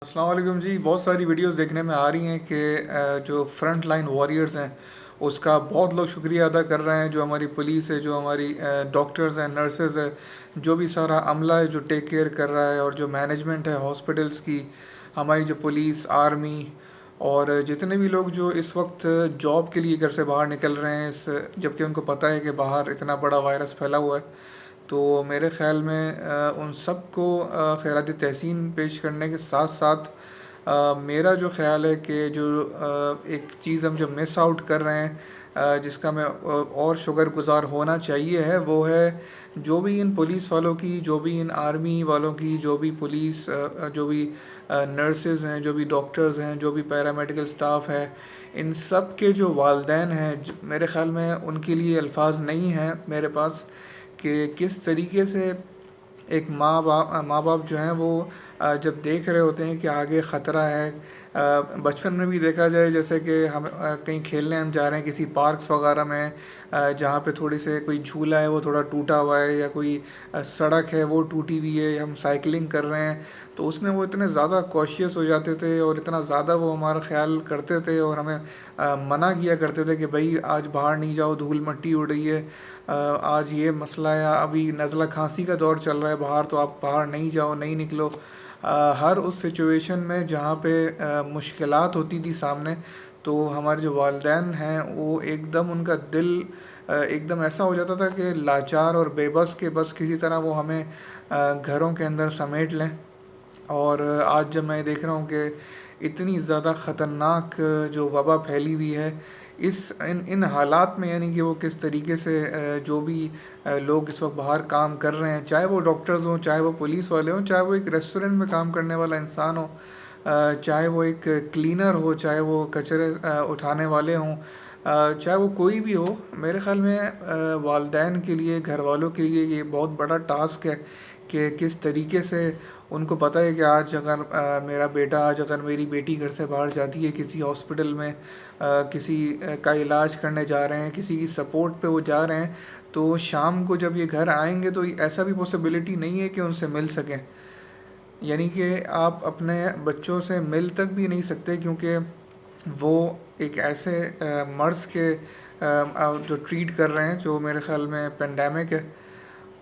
अस्सलाम वालेकुम जी। बहुत सारी वीडियोस देखने में आ रही हैं कि जो फ्रंट लाइन वॉरियर्स हैं उसका बहुत लोग शुक्रिया अदा कर रहे हैं। जो हमारी पुलिस है, जो हमारी डॉक्टर्स हैं, नर्सेज है, जो भी सारा अमला है जो टेक केयर कर रहा है, और जो मैनेजमेंट है हॉस्पिटल्स की, हमारी जो पुलिस, आर्मी और जितने भी लोग जो इस वक्त जॉब के लिए घर से बाहर निकल रहे हैं, इस जबकि उनको पता है कि बाहर इतना बड़ा वायरस फैला हुआ है। तो मेरे ख़्याल में उन सबको खैरात तहसीन पेश करने के साथ साथ मेरा जो ख़्याल है कि जो एक चीज़ हम जो मिस आउट कर रहे हैं, जिसका मैं और शुक्रगुज़ार होना चाहिए है, वो है जो भी इन पुलिस वालों की, जो भी इन आर्मी वालों की, जो भी पुलिस जो भी नर्सेज हैं, जो भी डॉक्टर्स हैं, जो भी पैरामेडिकल स्टाफ है, इन सब के जो वालदैन हैं, मेरे ख़्याल में उनके लिए अल्फाज नहीं हैं मेरे पास कि किस तरीके से एक माँ बाप जो हैं वो जब देख रहे होते हैं कि आगे ख़तरा है। बचपन में भी देखा जाए, जैसे कि हम कहीं खेलने हम जा रहे हैं किसी पार्क्स वगैरह में, जहाँ पे थोड़ी से कोई झूला है वो थोड़ा टूटा हुआ है, या कोई सड़क है वो टूटी हुई है, या हम साइकिलिंग कर रहे हैं, तो उसमें वो इतने ज़्यादा कॉशियस हो जाते थे और इतना ज़्यादा वो हमारा ख्याल करते थे और हमें मना किया करते थे कि भाई आज बाहर नहीं जाओ, धूल मिट्टी उड़ रही है, आज ये मसला है, अभी नज़ला खांसी का दौर चल रहा है बाहर, तो आप बाहर नहीं जाओ, नहीं निकलो। हर उस सिचुएशन में जहाँ पे मुश्किलात होती थी सामने, तो हमारे जो वालदैन हैं वो एकदम उनका दिल एकदम ऐसा हो जाता था कि लाचार और बेबस के बस किसी तरह वो हमें घरों के अंदर समेट लें। और आज जब मैं देख रहा हूँ कि इतनी ज़्यादा ख़तरनाक जो वबा फैली हुई है, इस इन इन हालात में, यानी कि वो किस तरीके से जो भी लोग इस वक्त बाहर काम कर रहे हैं, चाहे वो डॉक्टर्स हों, चाहे वो पुलिस वाले हों, चाहे वो एक रेस्टोरेंट में काम करने वाला इंसान हो, चाहे वो एक क्लीनर हो, चाहे वो कचरे उठाने वाले हों, चाहे वो कोई भी हो, मेरे ख़्याल में वालदैन के लिए, घर वालों के लिए ये बहुत बड़ा टास्क है कि किस तरीके से उनको पता है कि आज अगर मेरा बेटा, आज अगर मेरी बेटी घर से बाहर जाती है, किसी हॉस्पिटल में किसी का इलाज करने जा रहे हैं, किसी की सपोर्ट पे वो जा रहे हैं, तो शाम को जब ये घर आएंगे तो ऐसा भी पॉसिबिलिटी नहीं है कि उनसे मिल सकें। यानी कि आप अपने बच्चों से मिल तक भी नहीं सकते, क्योंकि वो एक ऐसे मर्ज़ के जो ट्रीट कर रहे हैं, जो मेरे ख़्याल में पेंडेमिक है।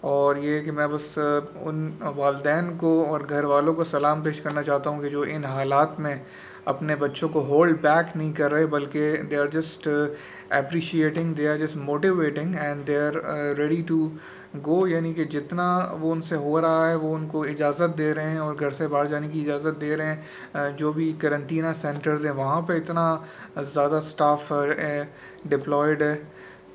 और ये कि मैं बस उन वालदैन को और घर वालों को सलाम पेश करना चाहता हूँ कि जो इन हालात में अपने बच्चों को होल्ड बैक नहीं कर रहे, बल्कि they are just appreciating, they are just motivating, and they are ready to go. यानी कि जितना वो उनसे हो रहा है वो उनको इजाज़त दे रहे हैं और घर से बाहर जाने की इजाज़त दे रहे हैं। जो भी करंतना सेंटर्स हैं वहाँ पे इतना ज़्यादा स्टाफ डिप्लॉयड है।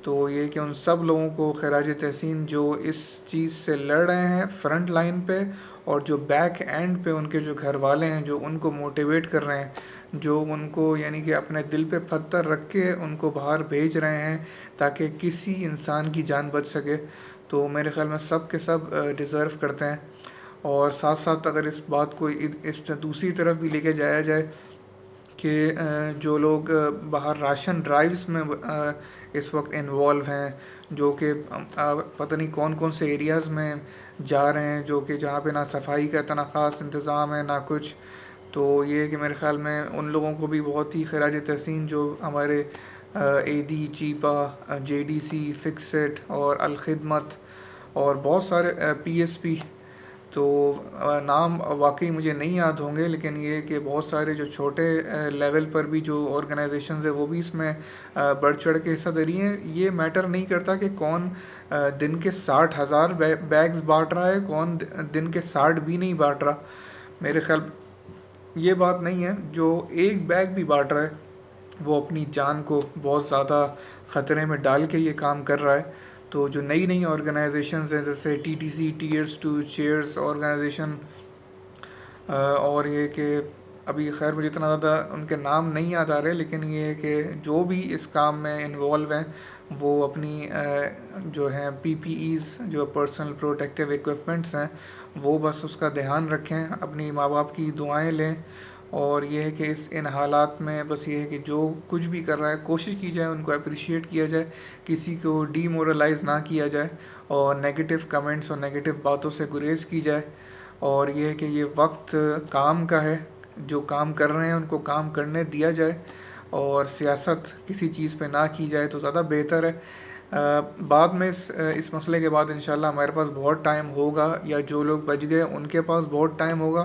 तो ये कि उन सब लोगों को खराज तहसीन जो इस चीज़ से लड़ रहे हैं फ्रंट लाइन पे, और जो बैक एंड पे उनके जो घर वाले हैं जो उनको मोटिवेट कर रहे हैं, जो उनको यानी कि अपने दिल पे पत्थर रख के उनको बाहर भेज रहे हैं ताकि किसी इंसान की जान बच सके, तो मेरे ख्याल में सब के सब डिज़र्व करते हैं। और साथ साथ अगर इस बात को इस दूसरी तरफ भी लेके जाया जाए कि जो लोग बाहर राशन ड्राइव्स में इस वक्त इन्वॉल्व हैं, जो कि पता नहीं कौन कौन से एरियाज़ में जा रहे हैं, जो कि जहाँ पे ना सफाई का इतना ख़ास इंतज़ाम है ना कुछ, तो ये कि मेरे ख़्याल में उन लोगों को भी बहुत ही खराज तहसीन, जो हमारे एदी, चीपा, जेडीसी, फिक्सेट और अलखिदमत और बहुत सारे पीएसपी, तो नाम वाकई मुझे नहीं याद होंगे, लेकिन ये कि बहुत सारे जो छोटे लेवल पर भी जो ऑर्गेनाइजेशंस है वो भी इसमें बढ़ चढ़ के हिस्सा दे रही हैं। ये मैटर नहीं करता कि कौन दिन के 60,000 बैग्स बांट रहा है, कौन दिन के 60 भी नहीं बांट रहा। मेरे ख्याल ये बात नहीं है, जो एक बैग भी बांट रहा है वो अपनी जान को बहुत ज़्यादा ख़तरे में डाल के ये काम कर रहा है। तो जो नई नई ऑर्गेनाइजेशंस हैं, जैसे TTC, tears to chairs organisation, और ये कि अभी खैर मुझे इतना ज़्यादा उनके नाम नहीं याद आ रहे, लेकिन ये है कि जो भी इस काम में इन्वॉल्व हैं वो अपनी जो हैं पीपीईज़, जो पर्सनल प्रोटेक्टिव इक्विपमेंट्स हैं, वो बस उसका ध्यान रखें, अपनी माँ बाप की दुआएं लें। और ये है कि इस इन हालात में बस ये है कि जो कुछ भी कर रहा है कोशिश की जाए, उनको अप्रिशिएट किया जाए, किसी को डीमोरलाइज ना किया जाए, और नेगेटिव कमेंट्स और नेगेटिव बातों से गुरेज की जाए। और ये है कि ये वक्त काम का है, جو کام کر رہے ہیں ان کو کام کرنے دیا جائے اور سیاست کسی چیز پہ نہ کی جائے تو زیادہ بہتر ہے. بعد میں اس مسئلے کے بعد انشاءاللہ ہمارے پاس بہت ٹائم ہوگا, یا جو لوگ بچ گئے ان کے پاس بہت ٹائم ہوگا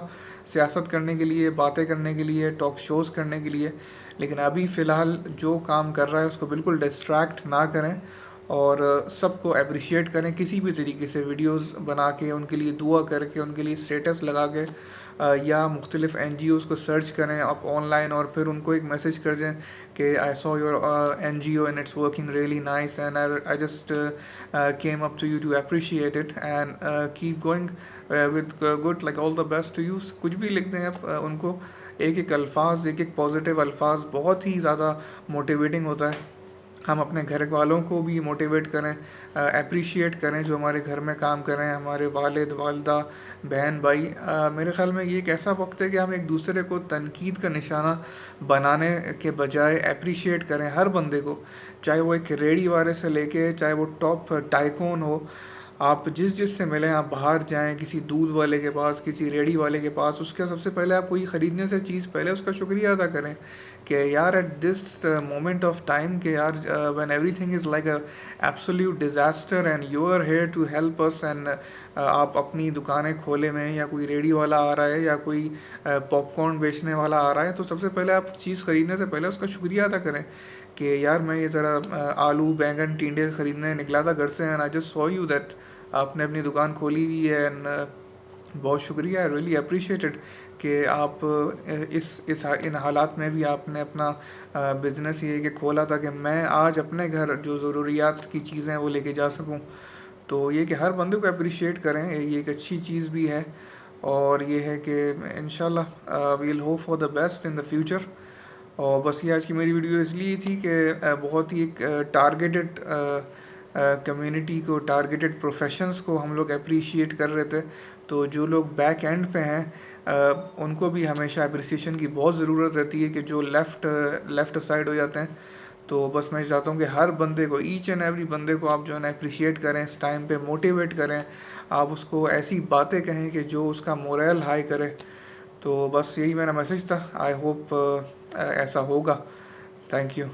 سیاست کرنے کے لیے, باتیں کرنے کے لیے, ٹاک شوز کرنے کے لیے. لیکن ابھی فی الحال جو کام کر رہا ہے اس کو بالکل ڈسٹریکٹ نہ کریں, اور سب کو اپریشیٹ کریں کسی بھی طریقے سے, ویڈیوز بنا کے ان کے لیے دعا کر کے, ان کے لیے اسٹیٹس لگا کے, یا مختلف این جی اوز کو سرچ کریں آپ آن لائن, اور پھر ان کو ایک میسج کر دیں کہ I saw your N G O and it's working really nice and I just came up to you to appreciate it and keep going with good, like all the best to you. کچھ بھی لکھ دیں آپ ان کو, ایک ایک الفاظ, ایک ایک پازیٹیو الفاظ بہت ہی زیادہ موٹیویٹنگ ہوتا ہے. ہم اپنے گھر والوں کو بھی موٹیویٹ کریں, اپریشیٹ کریں جو ہمارے گھر میں کام کریں, ہمارے والد والدہ, بہن بھائی. میرے خیال میں یہ ایک ایسا وقت ہے کہ ہم ایک دوسرے کو تنقید کا نشانہ بنانے کے بجائے اپریشیٹ کریں ہر بندے کو, چاہے وہ ایک ریڑھی والے سے لے کے چاہے وہ ٹاپ ٹائکون ہو. آپ جس سے ملیں, آپ باہر جائیں کسی دودھ والے کے پاس, کسی ریڑھی والے کے پاس, اس کا سب سے پہلے آپ کوئی خریدنے سے چیز پہلے اس کا شکریہ ادا کریں کہ یار at this moment of time, کہ یار when everything is like a absolute disaster and you are here to help us, and آپ اپنی دکانیں کھولے میں, یا کوئی ریڑھی والا آ رہا ہے, یا کوئی پاپ کارن بیچنے والا آ رہا ہے, تو سب سے پہلے آپ چیز خریدنے سے پہلے اس کا شکریہ ادا کریں کہ یار میں یہ ذرا آلو بینگن ٹینڈے خریدنے نکلا تھا گھر سے, and I just so you that آپ نے اپنی دکان کھولی ہوئی ہے, اینڈ بہت شکریہ, آئی ریئلی اپریشیٹڈ کہ آپ ان حالات میں بھی آپ نے اپنا بزنس یہ کہ کھولا تھا کہ میں آج اپنے گھر جو ضروریات کی چیزیں وہ لے کے جا سکوں. تو یہ کہ ہر بندے کو اپریشیٹ کریں, یہ ایک اچھی چیز بھی ہے, اور یہ ہے کہ انشاءاللہ well hope for the best in the future. اور بس یہ آج کی میری ویڈیو اس لیے تھی کہ بہت ہی ایک ٹارگیٹڈ کمیونٹی کو, ٹارگیٹڈ پروفیشنز کو ہم لوگ اپریشیٹ کر رہے تھے. تو جو لوگ بیک اینڈ پہ ہیں ان کو بھی ہمیشہ اپریسیشن کی بہت ضرورت رہتی ہے, کہ جو لیفٹ سائڈ ہو جاتے ہیں. تو بس میں چاہتا ہوں کہ ہر بندے کو, ایچ اینڈ ایوری بندے کو آپ جو ہے نا اپریشیٹ کریں, اس ٹائم پہ موٹیویٹ کریں, آپ اس کو ایسی باتیں کہیں کہ جو اس کا مورل ہائی کرے. تو بس یہی میرا میسج تھا, آئی ہوپ ایسا ہوگا. Thank you.